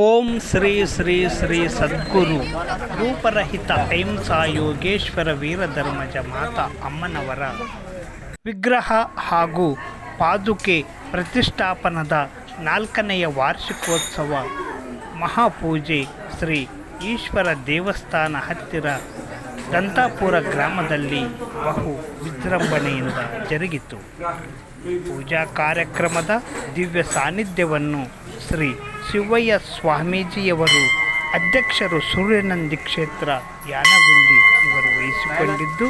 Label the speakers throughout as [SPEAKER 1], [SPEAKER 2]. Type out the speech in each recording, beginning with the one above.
[SPEAKER 1] ఓం శ్రీ శ్రీ శ్రీ సద్గురు ರೂಪರಹಿತ ಅಹಿಂಸಾ ಯೋಗೇಶ್ವರ ವೀರಧರ್ಮಜ ಮಾತಾ ಅಮ್ಮನವರ ವಿಗ್ರಹ ಹಾಗೂ ಪಾದುಕೆ ಪ್ರತಿಷ್ಠಾಪನದ 4ನೇ ವಾರ್ಷಿಕೋತ್ಸವ ಮಹಾಪೂಜೆ ಶ್ರೀ ಈಶ್ವರ ದೇವಸ್ಥಾನ ಹತ್ತಿರ ದಂತಾಪುರ ಗ್ರಾಮದಲ್ಲಿ ಬಹು ವಿಜೃಂಭಣೆಯಿಂದ ಜರುಗಿತು. ಪೂಜಾ ಕಾರ್ಯಕ್ರಮದ ದಿವ್ಯ ಸಾನ್ನಿಧ್ಯವನ್ನು ಶ್ರೀ ಶಿವಯ್ಯ ಸ್ವಾಮೀಜಿಯವರು ಅಧ್ಯಕ್ಷರು ಸೂರ್ಯನಂದಿ ಕ್ಷೇತ್ರ ಯಾನಗುಂದಿ ಇವರು ವಹಿಸಿಕೊಂಡಿದ್ದು,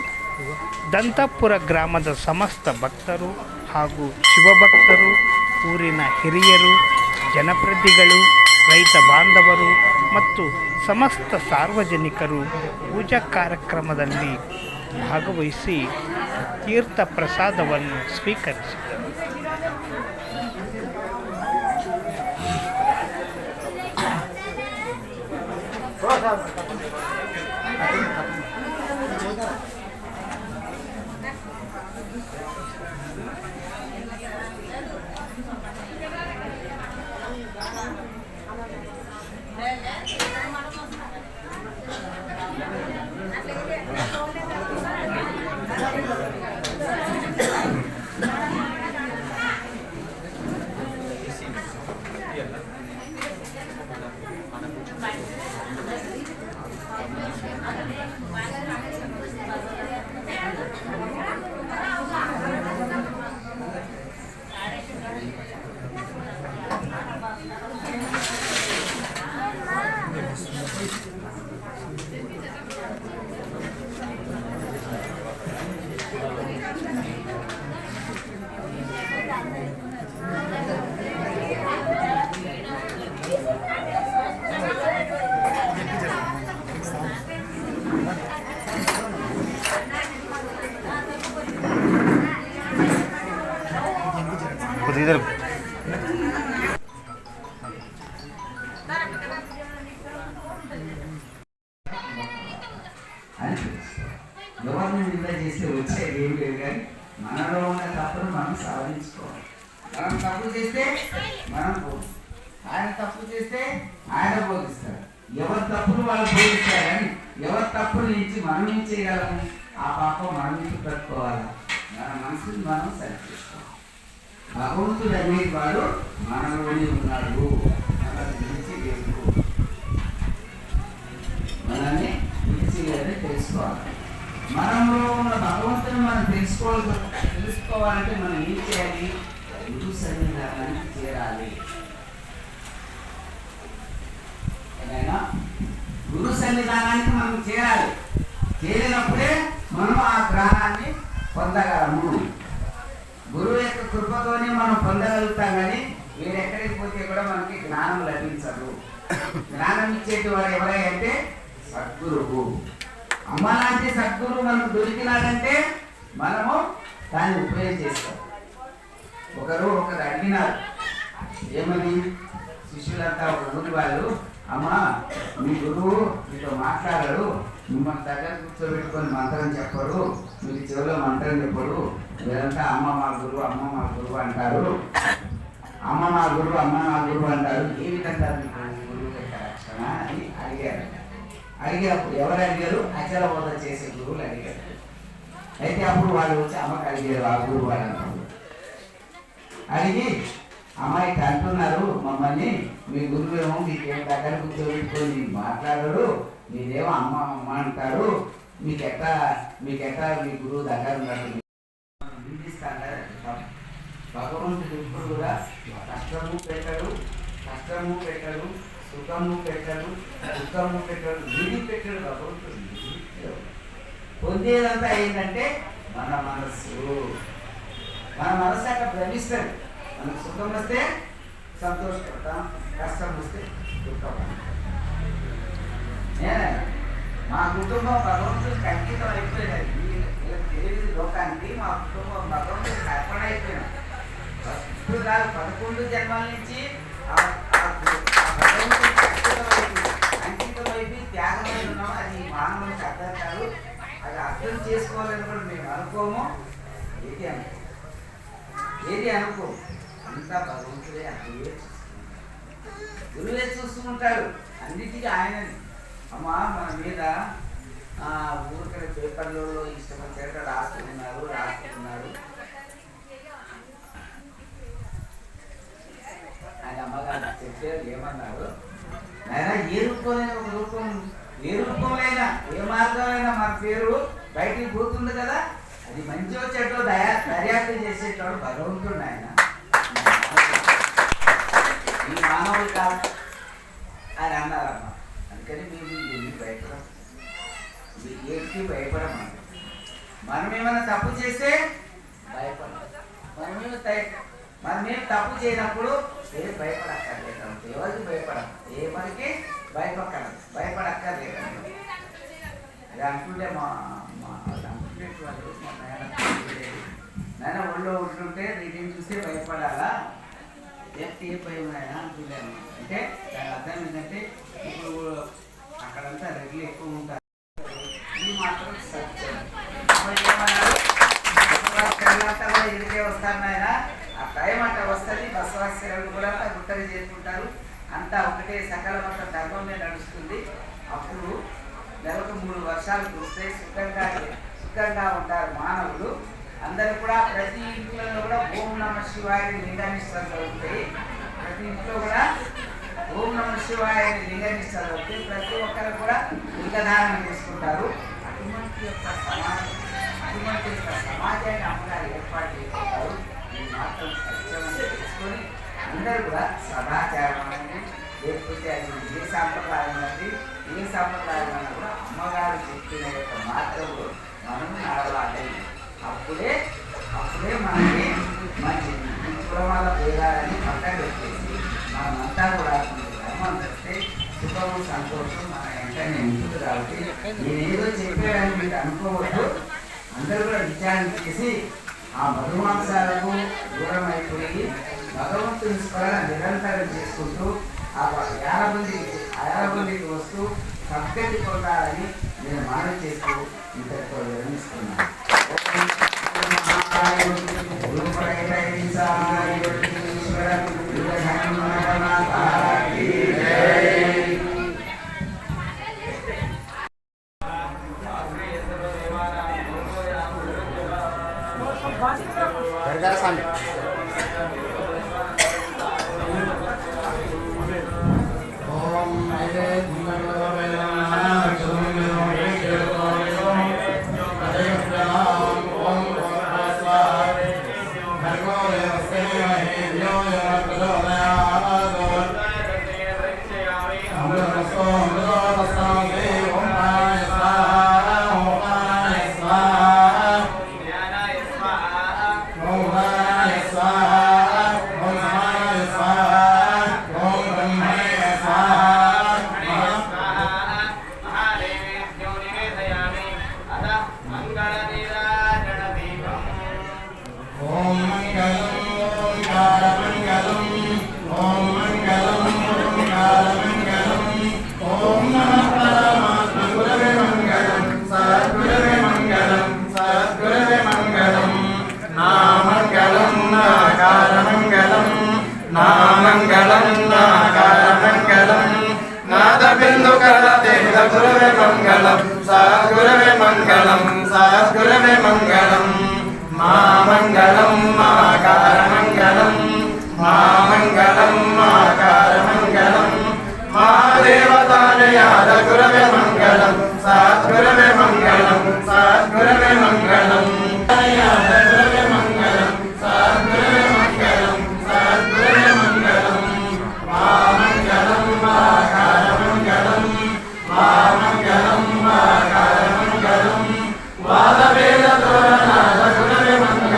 [SPEAKER 1] ದಂತಾಪುರ ಗ್ರಾಮದ ಸಮಸ್ತ ಭಕ್ತರು ಹಾಗೂ ಶಿವಭಕ್ತರು, ಊರಿನ ಹಿರಿಯರು, ಜನಪ್ರತಿನಿಧಿಗಳು, ರೈತ ಬಾಂಧವರು ಮತ್ತು ಸಮಸ್ತ ಸಾರ್ವಜನಿಕರು ಪೂಜಾ ಕಾರ್ಯಕ್ರಮದಲ್ಲಿ ಭಾಗವಹಿಸಿ ತೀರ್ಥ ಪ್ರಸಾದವನ್ನು ಸ್ವೀಕರಿಸಿದರು.
[SPEAKER 2] इधर
[SPEAKER 3] ఎవరిని నింద చేస్తే వచ్చేది ఏం లేదు, కానీ మనలో ఉన్న తప్పును మనం సాధించుకోవాలి. మనం తప్పు చేస్తే మనం పోదు, ఆయన తప్పు చేస్తే ఆయన బోధిస్తారు. ఎవరి తప్పులు వాళ్ళు బోధిస్తారు, కానీ ఎవరి తప్పుల నుంచి మనం ఏం చేయగలము? ఆ పాపం మనం నుంచి పెట్టుకోవాలి. మన మనసుని మనం సరి చేసుకోవాలి. భగవంతుడు అనేది వాడు మనలోనే ఉన్నాడు. మనల్ని పిలిచి లేదు, మనల్ని పిలిచి లేదని తెలుసుకోవాలి. మనలో ఉన్న భగవంతుని మనం తెలుసుకోవాలంటే మనం ఏం చేయాలి? గురు సన్నిధానానికి చేరాలి. ఏదైనా గురు సన్నిధానానికి మనం చేరాలి. చేరినప్పుడే మనం ఆ జ్ఞానాన్ని పొందగలము. గురువు యొక్క కృపతోనే మనం పొందగలుగుతాం, కానీ వీరెక్కడికి పోతే కూడా మనకి జ్ఞానం లభించదు. జ్ఞానం ఇచ్చేటి వాడు ఎవరంటే సద్గురువు. అమ్మ లాంటి సద్గురువు మనకు దొరికినాడంటే మనము దాన్ని ఉపయోగం చేస్తాం. ఒకరు అడిగినారు, ఏమని? శిష్యులంతా ఒక ఊరి వాళ్ళు, అమ్మ మీ గురువు మీతో మాట్లాడారు, మిమ్మల్ని దగ్గర కూర్చోబెట్టుకొని మంత్రం చెప్పరు, మీకు చెవిలో మంత్రం చెప్పరు, వీరంతా అమ్మ మా గురువు అంటారు, అమ్మ మా గురువు అంటారు, ఏ విధంగా మీకు గురువు యొక్క రక్షణ అని అడిగారు. అడిగినప్పుడు ఎవరు అడిగారు? అచల బోధ చేసే గురువులు అడిగారు. అయితే అప్పుడు వాళ్ళు వచ్చి అమ్మకి అడిగారు, ఆ గురువు వాళ్ళంటారు. అడిగి అమ్మాయి అంటున్నారు, మమ్మల్ని మీ గురువేమో మీకేం దగ్గర కూర్చోబెట్టుకొని మాట్లాడరు, మీరేమో అమ్మ అంటారు, మీకెట్టా మీ గురువు దగ్గర ఉన్నాడు. భగవంతుడు ఇప్పుడు కూడా కష్టము పెట్టడు, సుఖము పెట్టడు, దుఃఖము పెట్టడు, విధి పెట్టడు. భగవంతుడు పొందేదంతా ఏంటంటే మన మనస్సు అక్కడ భ్రమిస్తాడు. మనకు సుఖం వస్తే సంతోషపడతాం, కష్టం వస్తే దుఃఖపడతాం. మా కుటుంబం భగవంతుడికి అంకితం అయిపోయినది. తెలియదు లోకానికి మా కుటుంబం భగవంతుడికి అర్పణ అయిపోయినాం. ఇప్పుడు కాదు, 11 జన్మల నుంచి అంకితం అయిపోయి త్యాగమై ఉన్నాం. అది మానవునికి అర్థం కాదు. అది అర్థం చేసుకోవాలని కూడా మేము అనుకోము. ఏది అనుకో అంతా భగవంతుడే అర్థం. గురువే చూసుకుంటాడు అన్నిటికీ ఆయనని. అమ్మా మన మీద ఊరికనే పేపర్లో ఇష్టమైనట్టు రాస్తున్నారు. ఆయన అమ్మగారు చెప్పారు, ఏమన్నారు, ఆయన ఏ రూపంలో ఒక రూపం, ఏ రూపంలో ఏ మార్గంలో మన పేరు బయటికి పోతుంది కదా, అది మంచిగా చెడ్డో దర్యాప్తు చేసేటోడు భగవంతుడు ఆయన. ఈ మానవుడు కాదు అని అన్నారమ్మా. అందుకని మేము ఎన్ని భయపడం, ఏటికి భయపడమని. మనం ఏమైనా తప్పు చేస్తే భయపడం, మనమేం తప్పు చేయనప్పుడు ఏం భయపడక్కర్లేదు. ఎవరికి భయపడం, ఏ మనకి భయపడక్కర్లేదు. అది అంటుంటే మా అంటుండేటి వాళ్ళు మా నాయన ఒళ్ళో ఉంటుంటే వీటిని చూస్తే భయపడాలా, ఏ భయం ఆయన అంటున్నాను. అంటే దాని అర్థం ఏంటంటే ఇప్పుడు అక్కడంతా రెడ్లు ఎక్కువ ఉంటారు, ఇది మాత్రం సత్యం. ఏమన్నారు, ఇదికే వస్తాను ఆయన, ఆ టైం అట్లా వస్తుంది. బసవాశ్రయాలు కూడా గుట్టగా చేసుకుంటారు, అంతా ఒకటే సకల మొత్తం ధర్మమే నడుస్తుంది. అప్పుడు నెలకు 3 వర్షాలు కురిస్తే సుఖంగా ఉంటారు మానవులు అందరూ కూడా. ప్రతి ఇంట్లో కూడా ఓం నమ శివాయ లింగనిష్టలు జరుగుతాయి. ప్రతి ఇంట్లో కూడా ఓం నమ శివాయ లింగనిష్టలు జరుగుతాయి. ప్రతి ఒక్కరు కూడా లింగధారణ చేసుకుంటారు. అటువంటి యొక్క సమాజాన్ని అమ్మగారు ఏర్పాటు చేసుకుంటారు. ఈ మాత్రం సత్యం తెలుసుకొని అందరూ కూడా సదాచారం అనేది, లేకపోతే అది ఏ సాంప్రదాయం అనేది, ఏ సాంప్రదాయం అన్నా కూడా అమ్మగారు చెప్పిన యొక్క మాత్రలు మనం నడవాలి. అప్పుడే మనకి మంచి కులమాల పేరాలని పక్కన పెట్టేసి మనమంతా కూడా ధర్మం చేస్తే సుఖము సంతోషం మన వెంటనే ఉంటుంది. కాబట్టి నేనేదో చెప్పానని మీరు అనుకోవద్దు. అందరూ కూడా విచారణ చేసి ఆ మధుమాంసాలకు దూరం అయిపోయి భగవంతుని స్మరణ నిరంతరం చేసుకుంటూ ఆ యారబందికి వస్తూ సద్గతి పొందాలని నేను మనవి చేస్తూ ఇంతటితో విరమిస్తున్నాను.
[SPEAKER 2] गुरुवे मंगलम सद्गुरुवे मंगलम सद्गुरुवे मंगलम मा मंगलम माकार मंगलम मा मंगलम माकार मंगलम महादेवतानयाद गुरुवे मंगलम सद्गुरुवे मंगलम सद्गुरुवे मंगलम याद गुरुवे मंगलम सद्गुरुवे मंगलम सद्गुरुवे मंगलम मा मंगलम माकार मंगलम मंगलम मंगलम वाद वेद तोरणाद गुरुवे मंगलम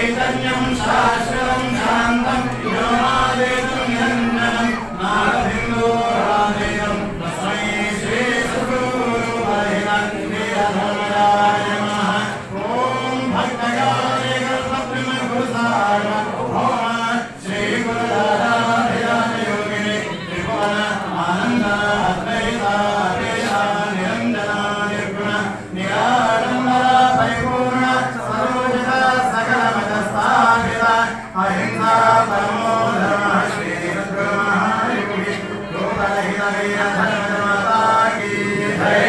[SPEAKER 2] चैतन्यं शाश्वतं शान्तं व्योमादेतं निरञ्जनं नारसिंहोराधेयं तस्मै श्री सद्गुरुपरिणतिधर्मराय नमः। ॐ भक्तगाय गुरुसाय ओम श्री गुरुदाधाय योगिने त्रिभुवन आनंद अद्वैता निरंजन निर्गुण निराडंबर परिपूर्ण सरोजित सकल मदस्थापित अहिंसा परमो धर्मः श्री सद्गुरु महायोगी लोकरहित वीर धर्ममाता की जय।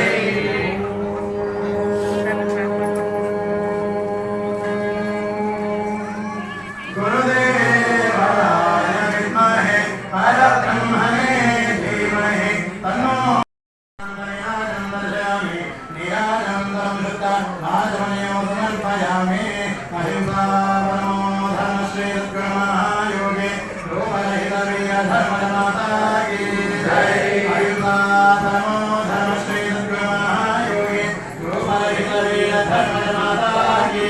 [SPEAKER 2] गुरुदेवाय विद्महे परब्रह्मणे धीमहि तन्नो समर्पयामि। अहिंसा परमो धर्मः श्री सद्गुरु महायोगी लोकरहित वीर धर्ममाता की जय। अहिंसा परमो धर्मः श्री सद्गुरु महायोगी लोकरहित वीर धर्ममाता की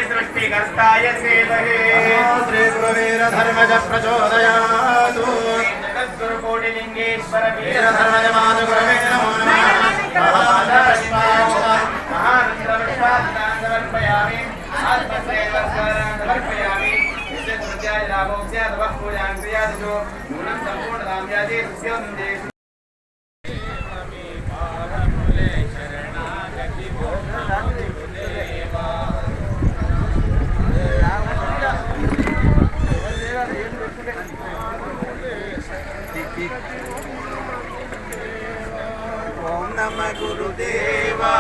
[SPEAKER 4] सृष्टिकर्ताय सेवहे
[SPEAKER 2] श्री गुरुवीर धर्मज प्रचोदयात्
[SPEAKER 4] सद्गुरुकोटिलिंगेश्वर
[SPEAKER 2] वीर धर्मज मातु गुरवे नमो नमः।
[SPEAKER 4] समर्पयामि आत्मसेवस्मर्पयामि नित्यकृत्याय लाभोक्त्या तवः पूजां क्रियादिषु नूनं सम्पूर्णतां याति सुस्यन्ते
[SPEAKER 2] ओम नमः गुरुदेवा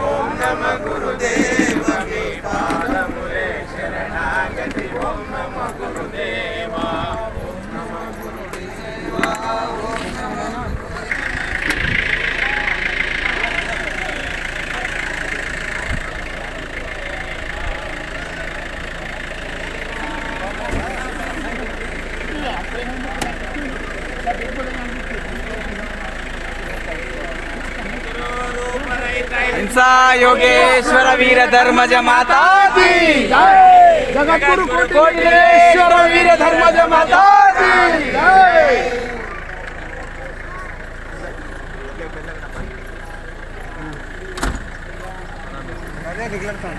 [SPEAKER 2] ओम नमः गुरुदेवा के पादमुले शरणागति ओम नमः गुरुदेवा ओम नमः गुरुदेवा ओम नमः
[SPEAKER 5] हिंसा योगेश्वर वीर धर्मज माता दी जगद्गुरु कोटिलेश्वर वीर धर्मज माता दी
[SPEAKER 2] निकलता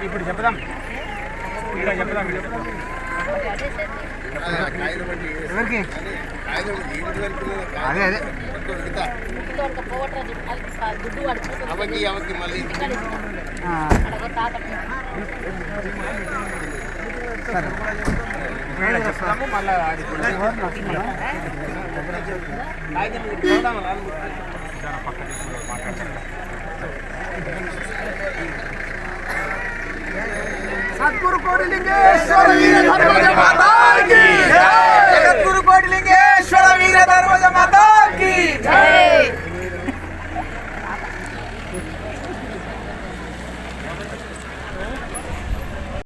[SPEAKER 5] ఇప్పుడు చెప్దాం ఇక్కడ చెప్దాం ఎవరికి అదే అదే సరే చెప్తాము మళ్ళీ సద్గురు కోటిలింగేశ్వర వీర ధర్మజ మాతా